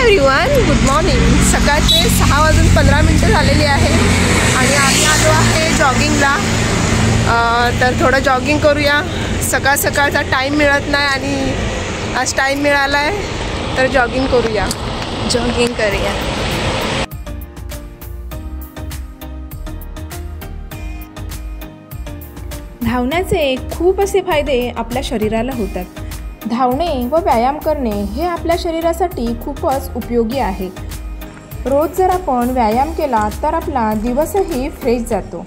Everyone, good morning. सकाळचे 6:15 झालेली आहे आणि आम्ही आलो आहे जॉगिंगला। तर थोडं जॉगिंग करूया। सकाळ सकाळचा टाईम मिळत नाही आणि आज टाईम मिळाला आहे तर जॉगिंग करूया। धावण्याचे खूप असे फायदे आपल्या शरीराला होतात। धावणे व व्यायाम करणे हे आपल्या शरीरासाठी खूपच उपयोगी आहे। रोज जर आपण व्यायाम केला तर आपला दिवसही फ्रेश जातो।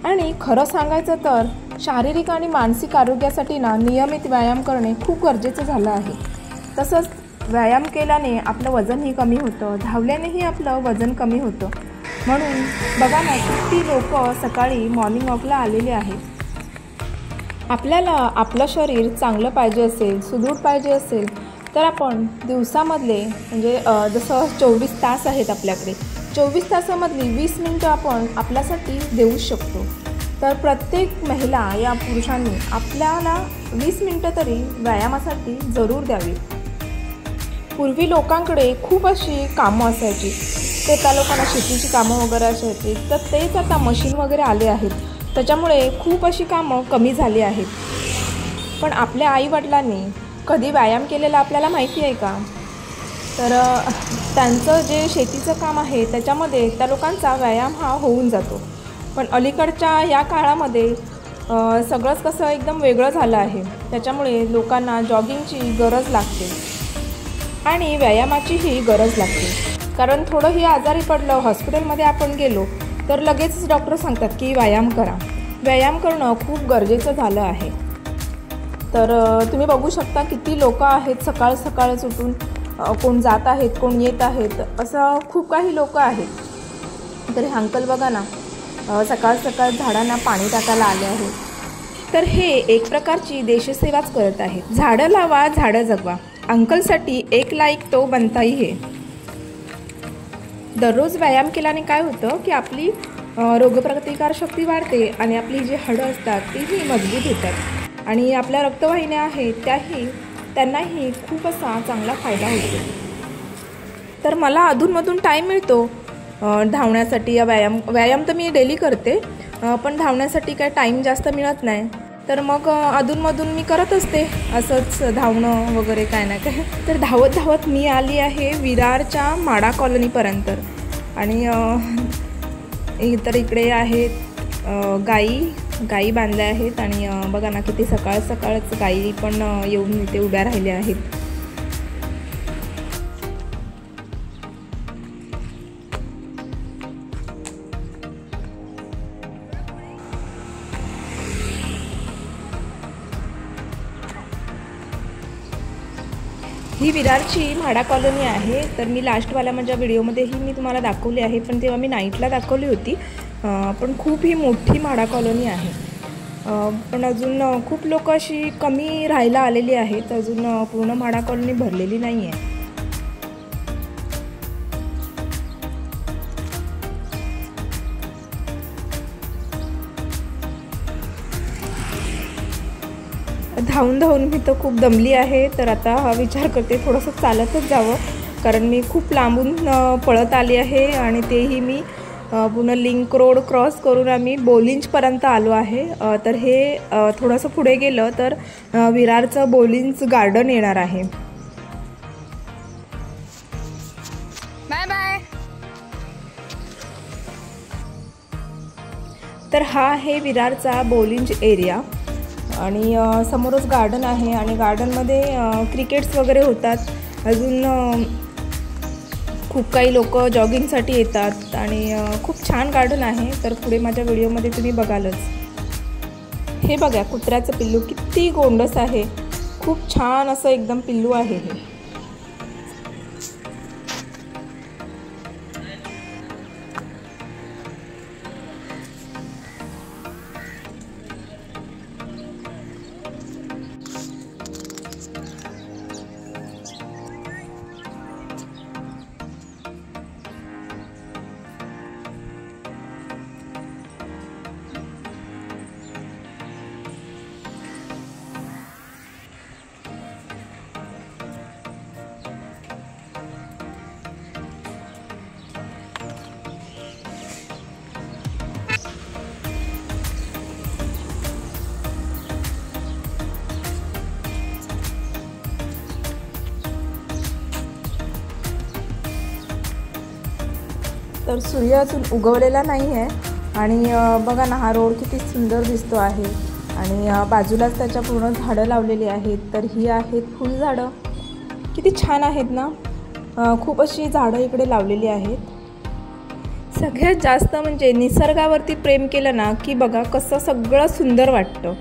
आणि खरं सांगायचं तर शारीरिक आणि मानसिक आरोग्यासाठी नियमित व्यायाम करणे खूप गरजेचं झालं आहे। तसंच व्यायाम केल्याने आपलं वजनही कमी होतं, धावल्यानेही आपलं वजन कमी होतं। म्हणून बघा ना, किती लोक सकाळी मॉर्निंग वॉकला आलेले आहेत। आपल्याला आपलं शरीर चांगलं पाहिजे असेल, सुदृढ पाहिजे असेल तर आपण दिवसामधले म्हणजे जसं 24 तास आहेत आपल्याकडे, 24 तासामधली 20 मिनिटं आपण आपल्यासाठी देऊ शकतो। तर प्रत्येक महिला या पुरुषांनी आपल्याला 20 मिनिटं तरी व्यायामासाठी जरूर द्यावी। पूर्वी लोकांकडे खूप अशी कामं असायची, ते त्या लोकांना शेतीची कामं वगैरे असायची, तर तेच आता मशीन वगैरे आले आहेत, त्याच्यामुळे खूप अशी कामं कमी झाली आहेत। पण आपल्या आईवडिलांनी कधी व्यायाम केलेला आपल्याला माहिती आहे का? तर त्यांचं जे शेतीचं काम आहे त्याच्यामध्ये त्या लोकांचा व्यायाम हा होऊन जातो। पण अलीकडच्या या काळामध्ये सगळंच कसं एकदम वेगळं झालं आहे, त्याच्यामुळे लोकांना जॉगिंगची गरज लागते आणि व्यायामाचीही गरज लागते। कारण थोडंही आजारी पडलं, हॉस्पिटलमध्ये आपण गेलो तर लगेच डॉक्टर सांगतात की व्यायाम करा। व्यायाम करणं खूप गरजेचं झालं आहे। तर तुम्ही बघू शकता किती लोक आहेत, सकाळ सकाळच उठून कोण जात आहेत, कोण येत आहेत, असं खूप काही लोक आहेत। तर हे अंकल बघा ना, सकाळ सकाळ झाडांना पाणी टाकायला आले आहेत। तर हे एक प्रकारची देशसेवाच करत आहेत। झाडं लावा, झाडं जगवा। अंकलसाठी एक लाईक तो बनताही हे। दररोज व्यायाम केल्याने काय होतं की आपली रोगप्रतिकारशक्ती वाढते आणि आपली जी हाडं असतात तीही मजबूत होतात आणि आपल्या रक्तवाहिन्या आहेत त्यांनाही खूप असा चांगला फायदा होतो। तर मला अधूनमधून टाईम मिळतो धावण्यासाठी या व्यायाम तर मी डेली करते, पण धावण्यासाठी काय टाईम जास्त मिळत नाही। तर मग अधूनमधून मी करत असते असंच धावणं वगैरे काय ना काय। तर धावत धावत मी आली आहे विरारच्या माडा कॉलनीपर्यंत आणि तर इकडे आहेत गाई बांधल्या आहेत आणि बघा ना किती सकाळ सकाळच गाई पण येऊन इथे उभ्या राहिल्या आहेत। ही विरारची माडा कॉलनी आहे। तर मी लास्टवाल्या माझ्या व्हिडिओमध्येही मी तुम्हाला दाखवली आहे, पण तेव्हा मी नाईटला दाखवली होती। पण खूप ही मोठी माडा कॉलनी आहे, पण अजून खूप लोक अशी कमी राहायला आलेली आहेत, अजून पूर्ण माडा कॉलनी भरलेली नाही आहे। धावून धावून मी तर खूप दमली आहे। तर आता हा विचार करते थोडंसं चालतच जावं, कारण मी खूप लांबून पळत आली आहे आणि तेही मी पुन्हा लिंक रोड क्रॉस करून आम्ही बोलिंजपर्यंत आलो आहे। तर हे थोडंसं पुढे गेलं तर विरारचं बोलिंज गार्डन येणार आहे। Bye bye. तर हा आहे विरारचा बोलिंज एरिया आणि समोरच गार्डन आहे आणि गार्डनमध्ये क्रिकेट्स वगैरे होतात। अजून खूप काही लोक जॉगिंगसाठी येतात आणि खूप छान गार्डन आहे। तर पुढे माझ्या व्हिडिओमध्ये तुम्ही बघालच। हे बघा, कुत्र्याचं पिल्लू किती गोंडस आहे, खूप छान असं एकदम पिल्लू आहे हे। तर सूर्य अजून उगवलेला नाही आहे आणि बघा ना, हा रोड किती सुंदर दिसतो आहे आणि बाजूलाच त्याच्या पूर्ण झाडं लावलेली आहेत. तर ही आहेत फुलझाडं, किती छान आहेत ना. खूप अशी झाडं इकडे लावलेली आहेत. सगळ्यात जास्त म्हणजे निसर्गावरती प्रेम केलं ना की बघा कसं सगळं सुंदर वाटतं.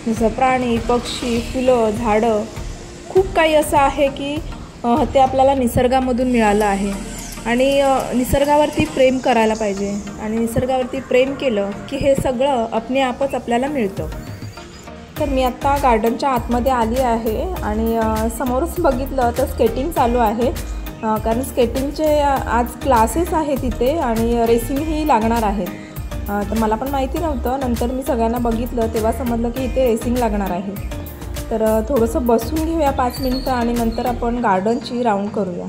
जसं प्राणी, पक्षी, फुलं, झाडं, खूप काही असं आहे की ते आपल्याला निसर्गामधून मिळालं आहे. आणि निसर्गावरती प्रेम करायला पाहिजे आणि निसर्गावरती प्रेम केलं की हे सगळं अपने आपच आपल्याला मिळतं. तर मी आत्ता गार्डनच्या आतमध्ये आली आहे आणि समोरच बघितलं तर स्केटिंग चालू आहे. कारण स्केटिंगचे आज क्लासेस आहेत तिथे आणि रेसिंगही लागणार आहेत. तर मला पण माहिती नव्हतं. नंतर मी सगळ्यांना बघितलं तेव्हा समजलं की इथे रेसिंग लागणार आहे. तर थोडंसं बसून घेऊया 5 मिनिटं आणि नंतर आपण गार्डनची राऊंड करूया.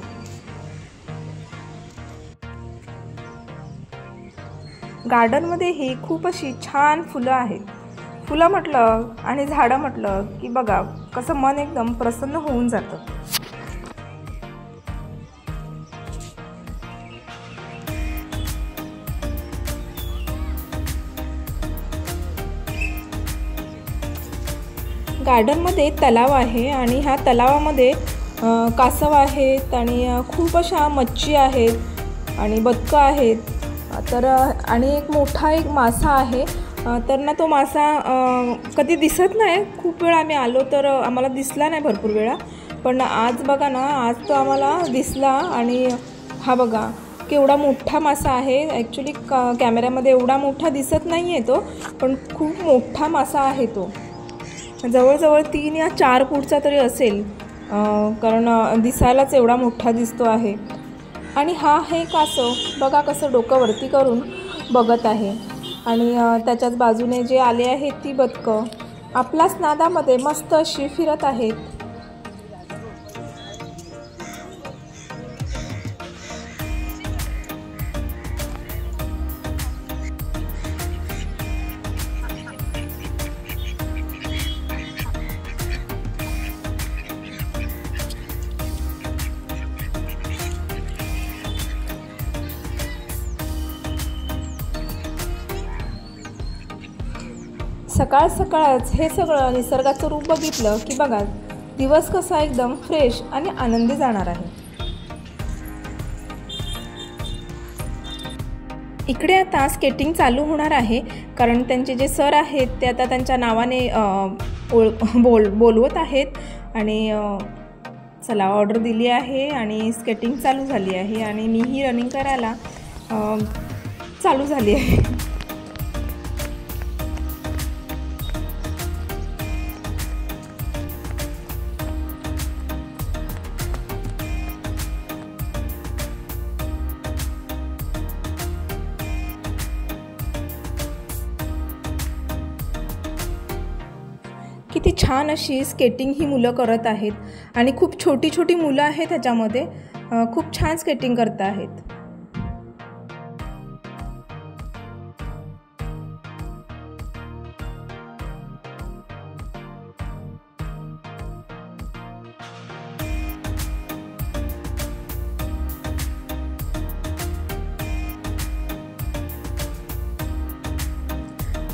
गार्डनमध्ये ही खूप अशी छान फुलं आहेत. फुलं म्हटलं आणि झाडं म्हटलं की बघा कसं मन एकदम प्रसन्न होऊन जातं. गार्डनमध्ये तलाव आहे आणि ह्या तलावामध्ये कासव आहेत आणि खूप अशा मच्छी आहेत आणि बदकं आहेत. तर आणि एक मोठा एक मासा आहे. तर ना तो मासा कधी दिसत नाही. खूप वेळा आम्ही आलो तर आम्हाला दिसला नाही भरपूर वेळा, पण आज बघा ना, आज तो आम्हाला दिसला. आणि हा बघा केवढा मोठा मासा आहे. ॲक्च्युली कॅमेऱ्यामध्ये एवढा मोठा दिसत नाही आहे तो, पण खूप मोठा मासा आहे तो. जवळजवळ 3 या 4 फूटचा तरी असेल, कारण दिसायलाच एवढा मोठा दिसतो आहे. आणि हा आहे कासव, बघा कसं डोकं वरती करून बघत आहे. आणि त्याच्याच बाजूने जे आले आहेत ती बदकं आपल्याच नादामध्ये मस्त अशी फिरत आहेत. सकाळ सकाळच हे सगळं निसर्गाचं रूप बघितलं की बघा दिवस कसा एकदम फ्रेश आणि आनंदी जाणार आहे. इकडे आता स्केटिंग चालू होणार आहे, कारण त्यांचे जे सर आहेत ते आता त्यांच्या नावाने बोलवत आहेत. आणि चला ऑर्डर दिली आहे आणि स्केटिंग चालू झाली आहे आणि मीही रनिंग करायला चालू झाली आहे. किती छान अशी स्केटिंग ही मुलं करत आहेत आणि खूप छोटी छोटी मुलं आहेत ह्याच्यामध्ये, खूप छान स्केटिंग करत आहेत.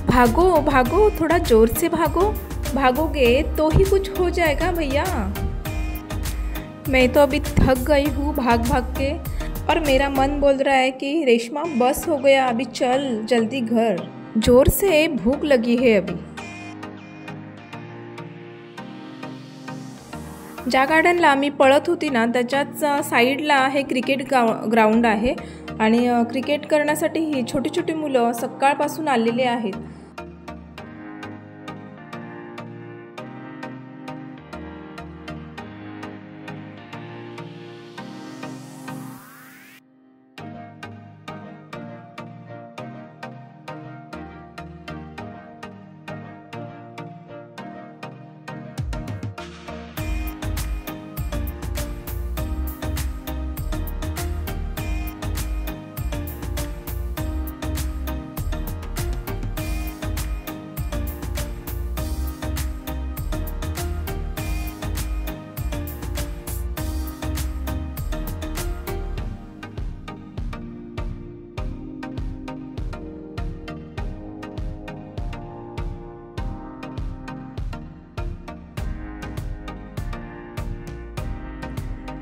भागो भागो थोड़ा जोर से भागो, भागोगे तो ही कुछ हो जाएगा भैया. मैं तो अभी थक गई हूँ भाग भाग के, और मेरा मन बोल रहा है कि रेशमा बस हो गया, अभी चल जल्दी घर, जोर से भूख लगी है अभी. ज्या गार्डनला मी पळत होती ना त्याच्याच साईडला हे क्रिकेट ग्राउंड आहे आणि क्रिकेट करण्यासाठी ही छोटी छोटी मुलं सकाळपासून आलेली आहेत.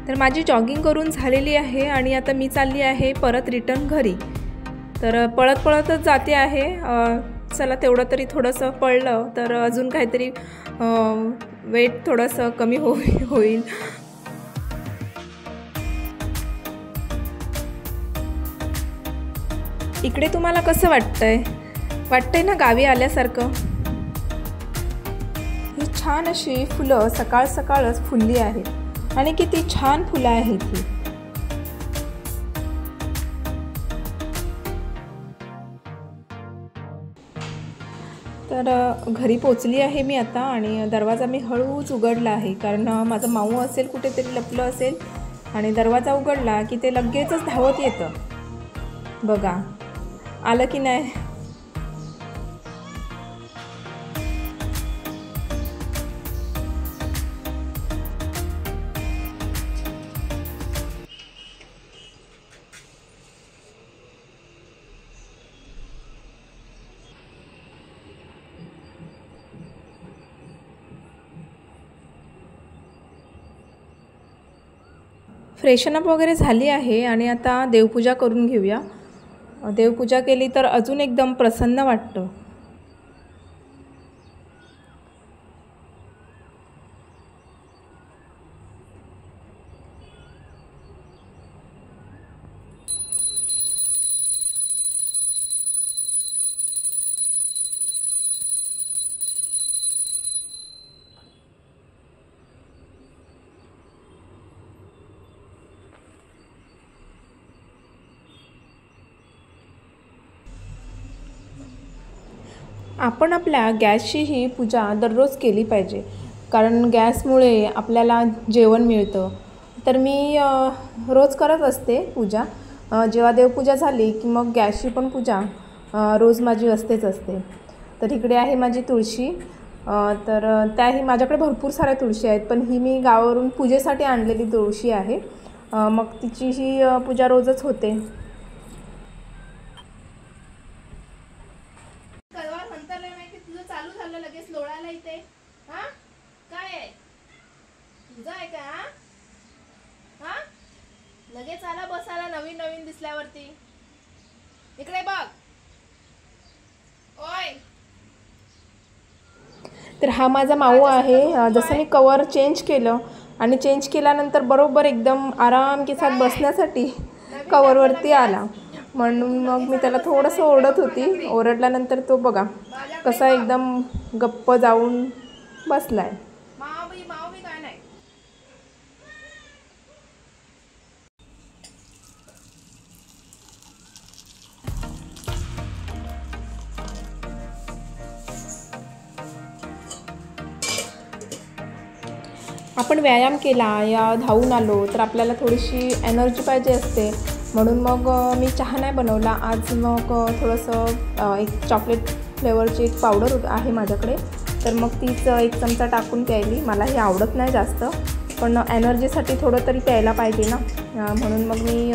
तर माझी जॉगिंग करून झालेली आहे आणि आता मी चालली आहे परत रिटर्न घरी. तर पळतच जाते आहे. चला तेवढं तरी थोडंसं पळलं तर अजून काहीतरी वेट थोडंसं कमी होईल. इकडे तुम्हाला कसं वाटतंय ना गावी आल्यासारखं? ही छान अशी फुलं सकाळच फुलली आहेत आणि किती छान फुलं आहेत ही. तर घरी पोचली आहे मी आता आणि दरवाजा मी हळूच उघडला आहे, कारण माझं माऊ असेल कुठेतरी लपलं असेल आणि दरवाजा उघडला की ते लगेचच धावत येतं. बघा आलं की नाही. फ्रेशनअप वगैरे झाली आहे आणि आता देवपूजा करून घेऊया. देवपूजा केली तर अजून एकदम प्रसन्न वाटतं. आपण आपल्या गॅसची ही पूजा दररोज केली पाहिजे, कारण गॅसमुळे आपल्याला जेवण मिळतं. तर मी रोज करत असते पूजा. जेव्हा देवपूजा झाली की मग गॅसची पण पूजा रोज माझी असते. तर इकडे आहे माझी तुळशी. तर त्याही माझ्याकडे भरपूर साऱ्या तुळशी आहेत, पण ही मी गावावरून पूजेसाठी आणलेली तुळशी आहे. मग तिची ही पूजा रोजच होते. लगेच लोळायला इथे काय आहे तुझं आहे का? लगेच आला बसायला नवीन दिसल्यावरती. इकडे बघ. ओय. तर हा माझा माऊ आहे. जसं मी कवर चेंज केलं आणि चेंज केल्यानंतर बरोबर एकदम आराम के साथ बसण्यासाठी कवरवरती आला, म्हणून मग मी त्याला थोडंसं ओरडत होती. ओरडल्यानंतर तो बघा कसा एकदम गप्प जाऊन बसलाय. आपण व्यायाम केला या धावून आलो तर आपल्याला थोडीशी एनर्जी पाहिजे असते, म्हणून मग मी चहा नाही बनवला आज. मग थोडंसं एक चॉकलेट फ्लेवरची एक पावडर आहे माझ्याकडे, तर मग तीच एक चमचा टाकून प्यायली. मला हे आवडत नाही जास्त, पण एनर्जीसाठी थोडं तरी प्यायला पाहिजे ना, म्हणून मग मी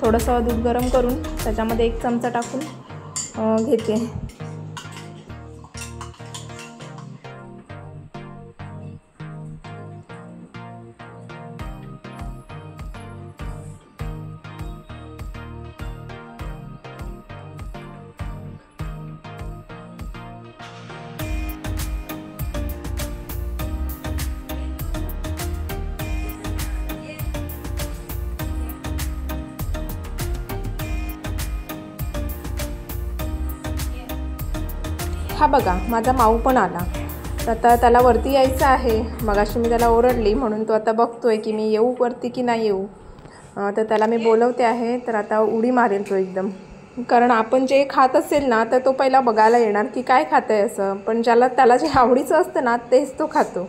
थोडंसं दूध गरम करून त्याच्यामध्ये एक चमचा टाकून घेते. हा बघा माझा माऊ पण आला. तर आता त्याला वरती यायचं आहे. मगाशी मी त्याला ओरडली म्हणून तो आता बघतोय की मी येऊ वरती की नाही येऊ. तर त्याला मी बोलवते आहे. तर आता उडी मारेल तो एकदम, कारण आपण जे खात असेल ना तर तो पहिला बघायला येणार की काय खात आहे असं, पण त्याला जे आवडीचं असतं ना तेच तो खातो.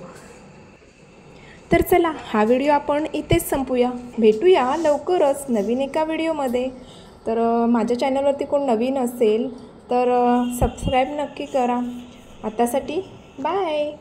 तर चला हा व्हिडिओ आपण इथेच संपूया. भेटूया लवकरच नवीन एका व्हिडिओमध्ये. तर माझ्या चॅनलवरती कोण नवीन असेल तर सबस्क्राईब नक्की करा. आतासाठी बाय.